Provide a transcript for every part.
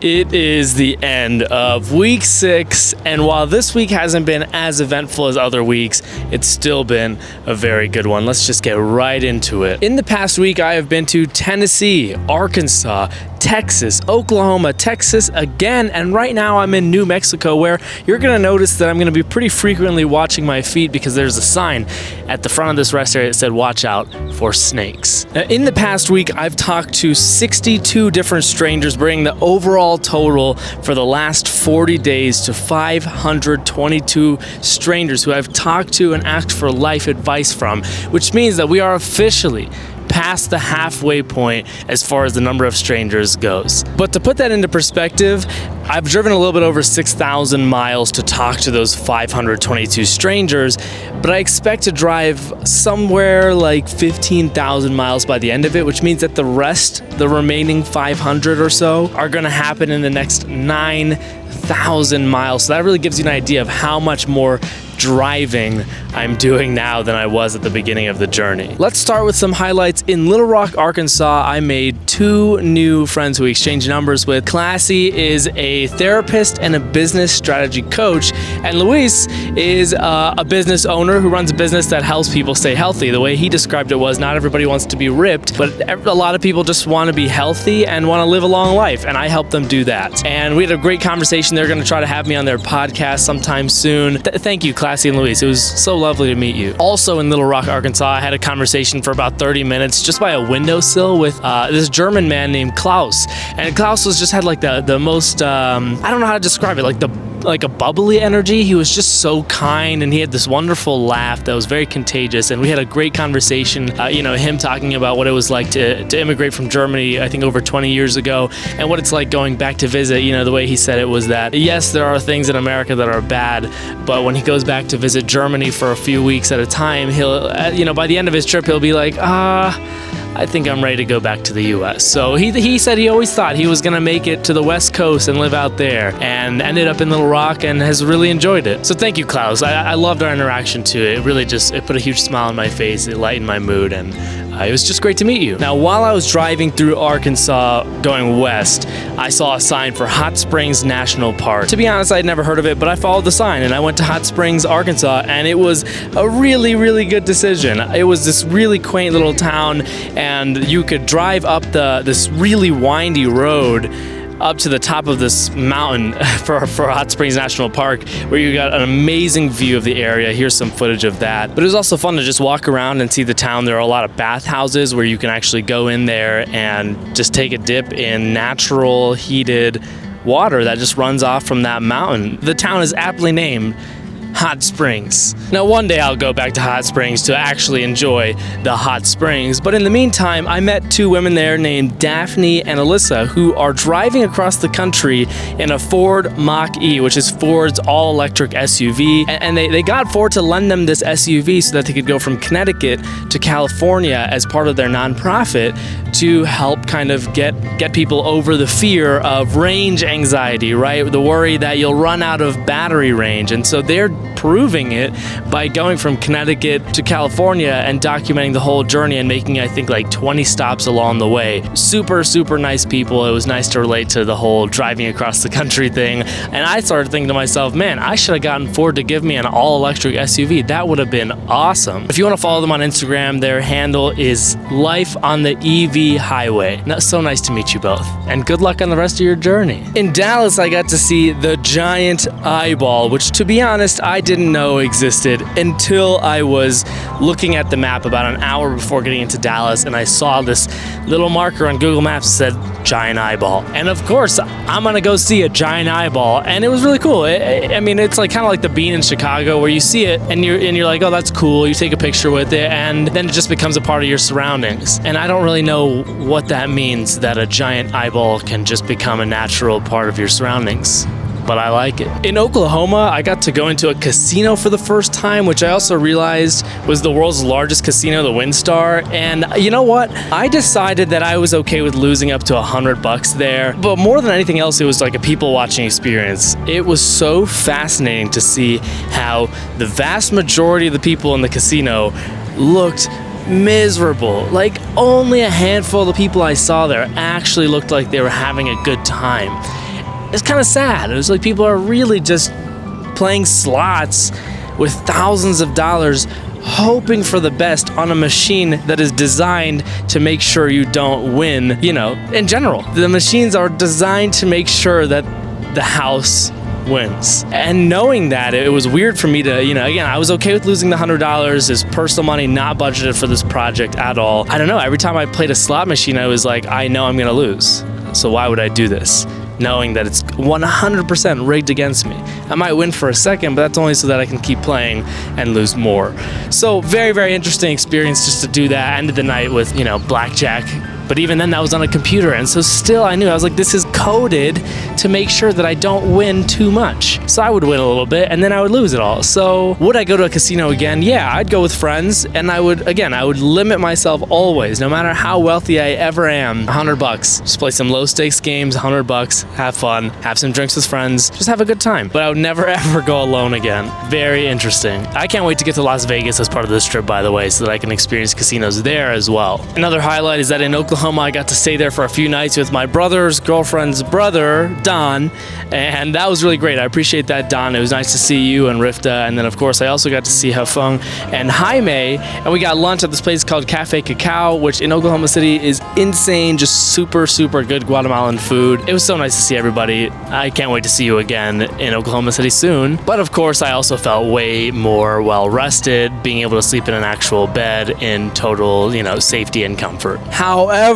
It is the end of week 6, and while this week hasn't been as eventful as other weeks, it's still been a very good one. Let's just get right into it. In the past week, I have been to Tennessee, Arkansas, Texas, Oklahoma, Texas again, and right now I'm in New Mexico, where you're going to notice that I'm going to be pretty frequently watching my feet because there's a sign at the front of this rest area that said, "Watch out for snakes." Now, in the past week, I've talked to 62 different strangers, bringing the overall total for the last 40 days to 522 strangers who I've talked to and asked for life advice from, which means that we are officially past the halfway point as far as the number of strangers goes. But to put that into perspective, I've driven a little bit over 6,000 miles to talk to those 522 strangers, but I expect to drive somewhere like 15,000 miles by the end of it, which means that the remaining 500 or so, are going to happen in the next 9,000 miles. So that really gives you an idea of how much more driving I'm doing now than I was at the beginning of the journey. Let's start with some highlights. In Little Rock, Arkansas, I made 2 new friends who we exchanged numbers with. Classy is a therapist and a business strategy coach, and Luis is a business owner who runs a business that helps people stay healthy. The way he described it was, not everybody wants to be ripped, but a lot of people just want to be healthy and want to live a long life, and I help them do that. And we had a great conversation. They're going to try to have me on their podcast sometime soon. Thank you, Classy and Luis. It was so lovely to meet you. Also in Little Rock, Arkansas, I had a conversation for about 30 minutes just by a windowsill with this German man named Klaus. And Klaus had like the most, I don't know how to describe it, like a bubbly energy. He was just so kind, and he had this wonderful laugh that was very contagious, and we had a great conversation, him talking about what it was like to immigrate from Germany, I think over 20 years ago, and what it's like going back to visit. The way he said it was that, yes, there are things in America that are bad, but when he goes back to visit Germany for a few weeks at a time, he'll, by the end of his trip, he'll be like, I think I'm ready to go back to the U.S. So he said he always thought he was going to make it to the West Coast and live out there, and ended up in Little Rock and has really enjoyed it. So thank you, Klaus. I loved our interaction too. It really it put a huge smile on my face. It lightened my mood, and it was just great to meet you. Now, while I was driving through Arkansas going west, I saw a sign for Hot Springs National Park. To be honest, I'd never heard of it, but I followed the sign and I went to Hot Springs, Arkansas, and it was a really, really good decision. It was this really quaint little town, and you could drive up this really windy road up to the top of this mountain for Hot Springs National Park, where you got an amazing view of the area. Here's some footage of that. But it was also fun to just walk around and see the town. There are a lot of bathhouses where you can actually go in there and just take a dip in natural heated water that just runs off from that mountain. The town is aptly named Hot Springs. Now, one day I'll go back to Hot Springs to actually enjoy the hot springs, but in the meantime, I met 2 women there named Daphne and Alyssa, who are driving across the country in a Ford Mach-E, which is Ford's all-electric SUV, and they got Ford to lend them this SUV so that they could go from Connecticut to California as part of their nonprofit to help kind of get people over the fear of range anxiety, right? The worry that you'll run out of battery range. And so they're proving it by going from Connecticut to California and documenting the whole journey and making, I think, like 20 stops along the way. Super, super nice people. It was nice to relate to the whole driving across the country thing. And I started thinking to myself, man, I should have gotten Ford to give me an all-electric SUV. That would have been awesome. If you want to follow them on Instagram, their handle is Life on the EV Highway. So nice to meet you both, and good luck on the rest of your journey. In Dallas, I got to see the giant eyeball, which, to be honest, I didn't know existed until I was looking at the map about an hour before getting into Dallas, and I saw this little marker on Google Maps that said giant eyeball. And of course, I'm gonna go see a giant eyeball, and it was really cool. It's like kind of like the bean in Chicago, where you see it and you're like, oh, that's cool. You take a picture with it, and then it just becomes a part of your surroundings. And I don't really know what that means, that a giant eyeball can just become a natural part of your surroundings, but I like it. In Oklahoma, I got to go into a casino for the first time, which I also realized was the world's largest casino, the WinStar. And you know what? I decided that I was okay with losing up to $100 there. But more than anything else, it was like a people watching experience. It was so fascinating to see how the vast majority of the people in the casino looked miserable. Like, only a handful of the people I saw there actually looked like they were having a good time. it's kind of sad. It was like people are really just playing slots with thousands of dollars, hoping for the best on a machine that is designed to make sure you don't win. You know, in general, the machines are designed to make sure that the house wins. And knowing that, it was weird for me to, you know, again, I was okay with losing the $100. It's personal money, not budgeted for this project at all. I don't know, every time I played a slot machine, I was like, I know I'm gonna lose, so why would I do this? Knowing that it's 100% rigged against me. I might win for a second, but that's only so that I can keep playing and lose more. So very, very interesting experience just to do that. Ended the night with, you know, blackjack. But even then, that was on a computer, and so still I knew, I was like, this is coded to make sure that I don't win too much. So I would win a little bit, and then I would lose it all. So would I go to a casino again? Yeah, I'd go with friends, and I would limit myself always, no matter how wealthy I ever am. $100. Just play some low stakes games, $100, have fun, have some drinks with friends, just have a good time. But I would never ever go alone again. Very interesting. I can't wait to get to Las Vegas as part of this trip, by the way, so that I can experience casinos there as well. Another highlight is that in Oklahoma, I got to stay there for a few nights with my brother's girlfriend's brother, Don, and that was really great. I appreciate that, Don. It was nice to see you and Rifta, and then of course I also got to see Hafeng and Jaime, and we got lunch at this place called Cafe Cacao, which in Oklahoma City is insane, just super, super good Guatemalan food. It was so nice to see everybody. I can't wait to see you again in Oklahoma City soon. But of course, I also felt way more well-rested, being able to sleep in an actual bed in total, you know, safety and comfort. However,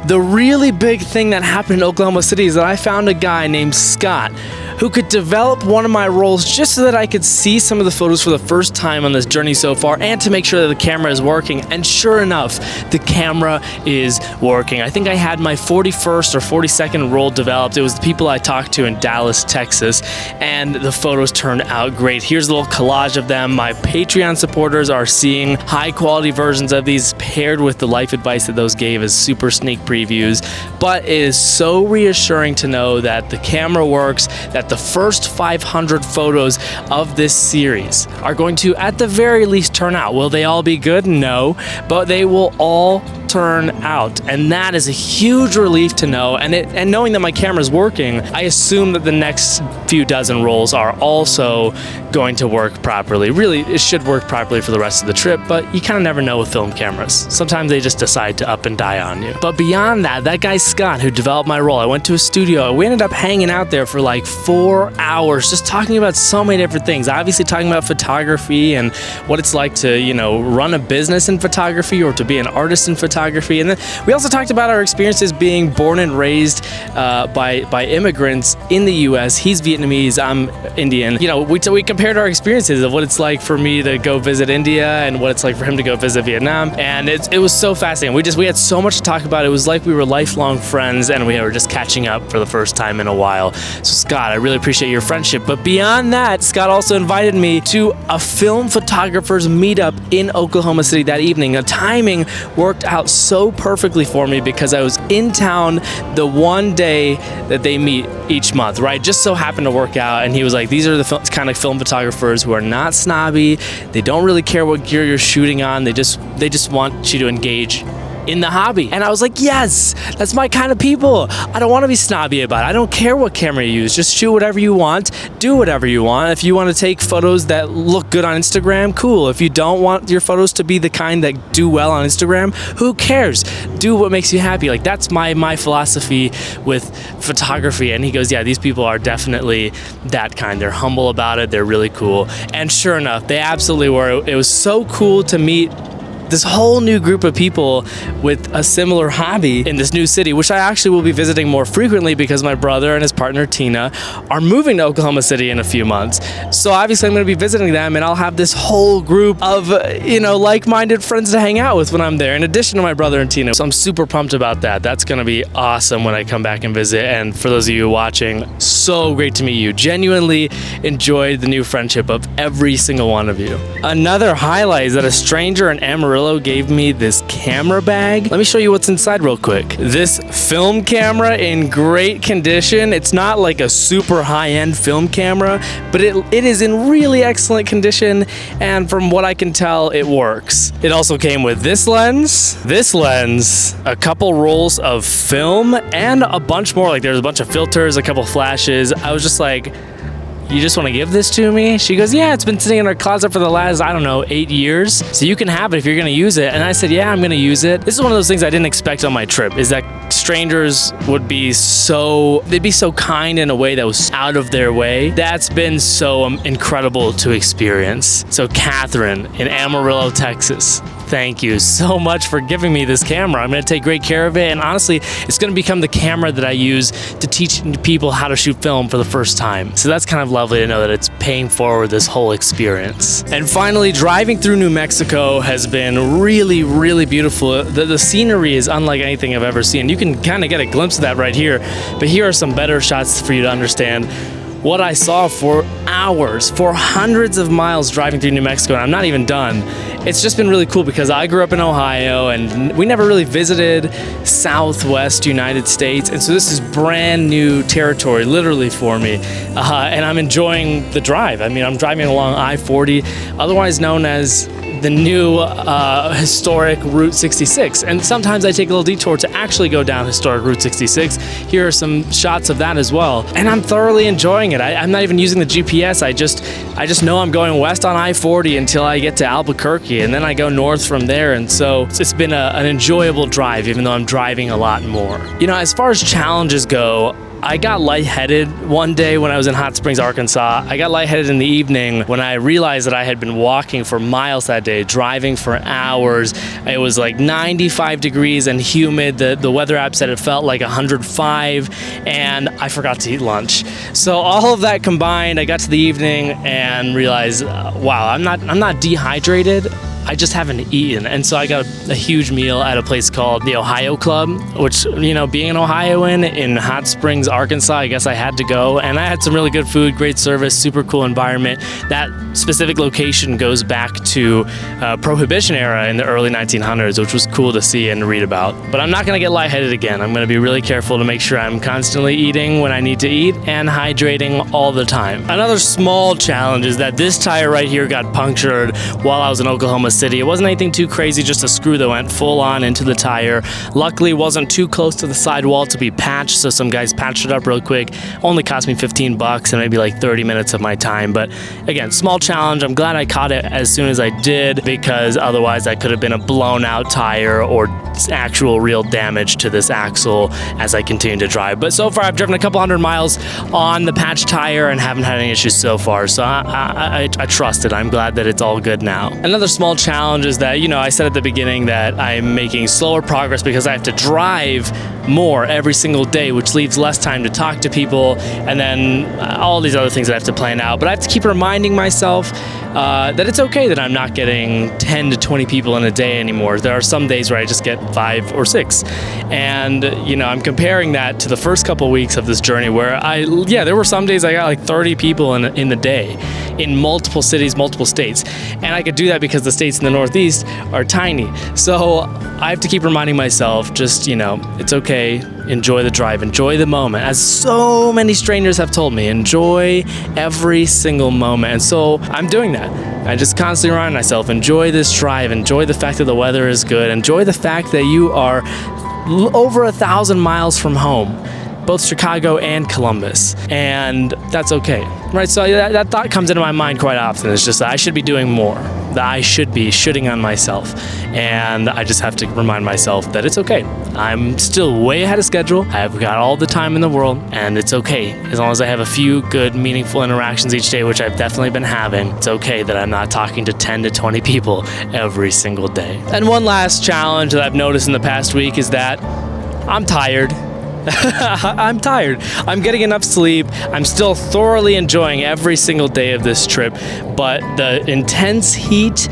the really big thing that happened in Oklahoma City is that I found a guy named Scott who could develop one of my roles just so that I could see some of the photos for the first time on this journey so far, and to make sure that the camera is working. And sure enough, the camera is working. I think I had my 41st or 42nd roll developed. It was the people I talked to in Dallas, Texas, and the photos turned out great. Here's a little collage of them. My Patreon supporters are seeing high quality versions of these paired with the life advice that those gave as super sneak previews. But it is so reassuring to know that the camera works, that the first 500 photos of this series are going to, at the very least, turn out. Will they all be good? No, but they will all turn out, and that is a huge relief to know. And knowing that my camera is working, I assume that the next few dozen rolls are also going to work properly. Really, it should work properly for the rest of the trip, but you kind of never know with film cameras. Sometimes they just decide to up and die on you. But beyond that, that guy Scott who developed my roll, I went to a studio. We ended up hanging out there for like 4 hours, just talking about so many different things. Obviously talking about photography and what it's like to, you know, run a business in photography or to be an artist in photography. And then we also talked about our experiences being born and raised by immigrants in the U.S. He's Vietnamese, I'm Indian. You know, we compared our experiences of what it's like for me to go visit India and what it's like for him to go visit Vietnam. And it was so fascinating. We had so much to talk about. It was like we were lifelong friends and we were just catching up for the first time in a while. So Scott, I really appreciate your friendship. But beyond that, Scott also invited me to a film photographers meetup in Oklahoma City that evening. The timing worked out so perfectly for me because I was in town the one day that they meet each month, right? Just so happened to work out, and he was like, these are the kind of film photographers who are not snobby. They don't really care what gear you're shooting on. They just want you to engage in the hobby. And I was like, yes, that's my kind of people. I don't want to be snobby about it. I don't care what camera you use. Just shoot whatever you want, do whatever you want. If you want to take photos that look good on Instagram, cool. If you don't want your photos to be the kind that do well on Instagram, who cares? Do what makes you happy. Like, that's my philosophy with photography. And he goes, yeah, these people are definitely that kind. They're humble about it. They're really cool. And sure enough, they absolutely were. It was so cool to meet this whole new group of people with a similar hobby in this new city, which I actually will be visiting more frequently because my brother and his partner Tina are moving to Oklahoma City in a few months. So obviously I'm going to be visiting them, and I'll have this whole group of, like-minded friends to hang out with when I'm there, in addition to my brother and Tina. So I'm super pumped about that. That's going to be awesome when I come back and visit. And for those of you watching, so great to meet you. Genuinely enjoyed the new friendship of every single one of you. Another highlight is that a stranger in Amarillo Amarillo gave me this camera bag. Let me show you what's inside real quick. This film camera in great condition. It's not like a super high-end film camera, but it is in really excellent condition, and from what I can tell, it works. It also came with this lens, a couple rolls of film, and a bunch more. Like, there's a bunch of filters, a couple flashes. I was just like, you just want to give this to me? She goes, yeah, it's been sitting in our closet for the last, I don't know, 8 years. So you can have it if you're going to use it. And I said, yeah, I'm going to use it. This is one of those things I didn't expect on my trip, is that strangers would be they'd be so kind in a way that was out of their way. That's been so incredible to experience. So Catherine in Amarillo, Texas, thank you so much for giving me this camera. I'm going to take great care of it, and honestly, it's going to become the camera that I use to teach people how to shoot film for the first time. So that's kind of lovely to know that it's paying forward this whole experience. And finally, driving through New Mexico has been really, really beautiful. The scenery is unlike anything I've ever seen. You can kind of get a glimpse of that right here, but here are some better shots for you to understand what I saw for hours, for hundreds of miles driving through New Mexico, and I'm not even done. It's just been really cool because I grew up in Ohio and we never really visited Southwest United States, and so this is brand new territory literally for me, and I'm enjoying the drive. I mean, I'm driving along I-40, otherwise known as the new historic Route 66, and sometimes I take a little detour to actually go down historic Route 66. Here are some shots of that as well, and I'm thoroughly enjoying it. I'm not even using the GPS. I just know I'm going west on I-40 until I get to Albuquerque, and then I go north from there, and so it's been an enjoyable drive, even though I'm driving a lot more. You know, as far as challenges go, I got lightheaded one day when I was in Hot Springs, Arkansas. I got lightheaded in the evening when I realized that I had been walking for miles that day, driving for hours. It was like 95 degrees and humid. The weather app said it felt like 105, and I forgot to eat lunch. So all of that combined, I got to the evening and realized, wow, I'm not dehydrated. I just haven't eaten, and so I got a huge meal at a place called the Ohio Club, which, you know, being an Ohioan in Hot Springs, Arkansas, I guess I had to go, and I had some really good food, great service, super cool environment. That specific location goes back to Prohibition era in the early 1900s, which was cool to see and read about. But I'm not going to get lightheaded again. I'm going to be really careful to make sure I'm constantly eating when I need to eat and hydrating all the time. Another small challenge is that this tire right here got punctured while I was in Oklahoma City. It wasn't anything too crazy, just a screw that went full on into the tire. Luckily, it wasn't too close to the sidewall to be patched, so some guys patched it up real quick. Only cost me $15 and maybe like 30 minutes of my time. But again, small challenge. I'm glad I caught it as soon as I did, because otherwise that could have been a blown out tire or actual real damage to this axle as I continue to drive. But so far, I've driven a couple hundred miles on the patched tire and haven't had any issues so far. So I trust it. I'm glad that it's all good now. Another small challenge is that, you know, I said at the beginning that I'm making slower progress because I have to drive more every single day, which leaves less time to talk to people, and then all these other things that I have to plan out. But I have to keep reminding myself that it's okay that I'm not getting 10 to 20 people in a day anymore. There are some days where I just get 5 or 6. And, you know, I'm comparing that to the first couple weeks of this journey where there were some days I got like 30 people in the day in multiple cities, multiple states. And I could do that because the states in the Northeast are tiny. So I have to keep reminding myself, just, you know, it's okay. Enjoy the drive, enjoy the moment. As so many strangers have told me, enjoy every single moment. And so I'm doing that. I just constantly remind myself, enjoy this drive, enjoy the fact that the weather is good, enjoy the fact that you are over 1,000 miles from home, both Chicago and Columbus, and that's okay, right? So that thought comes into my mind quite often. It's just that I should be doing more, that I should be shitting on myself, and I just have to remind myself that it's okay. I'm still way ahead of schedule. I've got all the time in the world, and it's okay. As long as I have a few good, meaningful interactions each day, which I've definitely been having, it's okay that I'm not talking to 10 to 20 people every single day. And one last challenge that I've noticed in the past week is that I'm tired. I'm tired. I'm getting enough sleep. I'm still thoroughly enjoying every single day of this trip, but the intense heat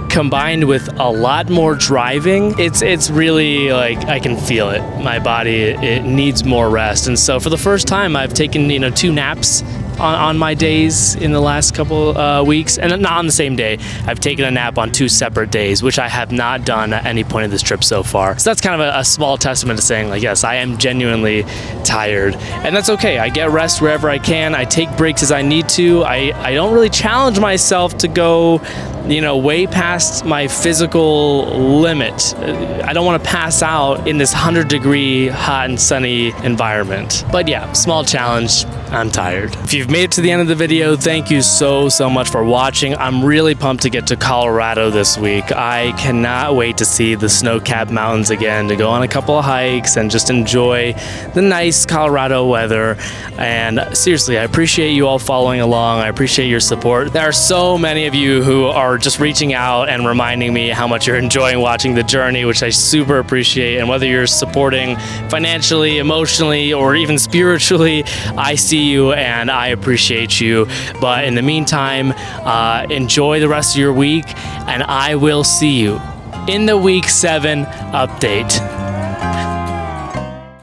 combined with a lot more driving, it's really like I can feel it. My body, it needs more rest. And so for the first time, I've taken, 2 naps on my days in the last couple weeks, and not on the same day. I've taken a nap on 2 separate days, which I have not done at any point of this trip so far. So that's kind of a small testament to saying, like, yes, I am genuinely tired, and that's okay. I get rest wherever I can. I take breaks as I need to. I don't really challenge myself to go, you know, way past my physical limit. I don't want to pass out in this 100-degree hot and sunny environment. But yeah, small challenge. I'm tired. If you've made it to the end of the video, thank you so much for watching. I'm really pumped to get to Colorado this week. I cannot wait to see the snow-capped mountains again, to go on a couple of hikes and just enjoy the nice Colorado weather. And seriously, I appreciate you all following along. I appreciate your support. There are so many of you who are just reaching out and reminding me how much you're enjoying watching the journey, which I super appreciate. And whether you're supporting financially, emotionally, or even spiritually, I see you and I appreciate you. But in the meantime, enjoy the rest of your week, and I will see you in the week 7 update.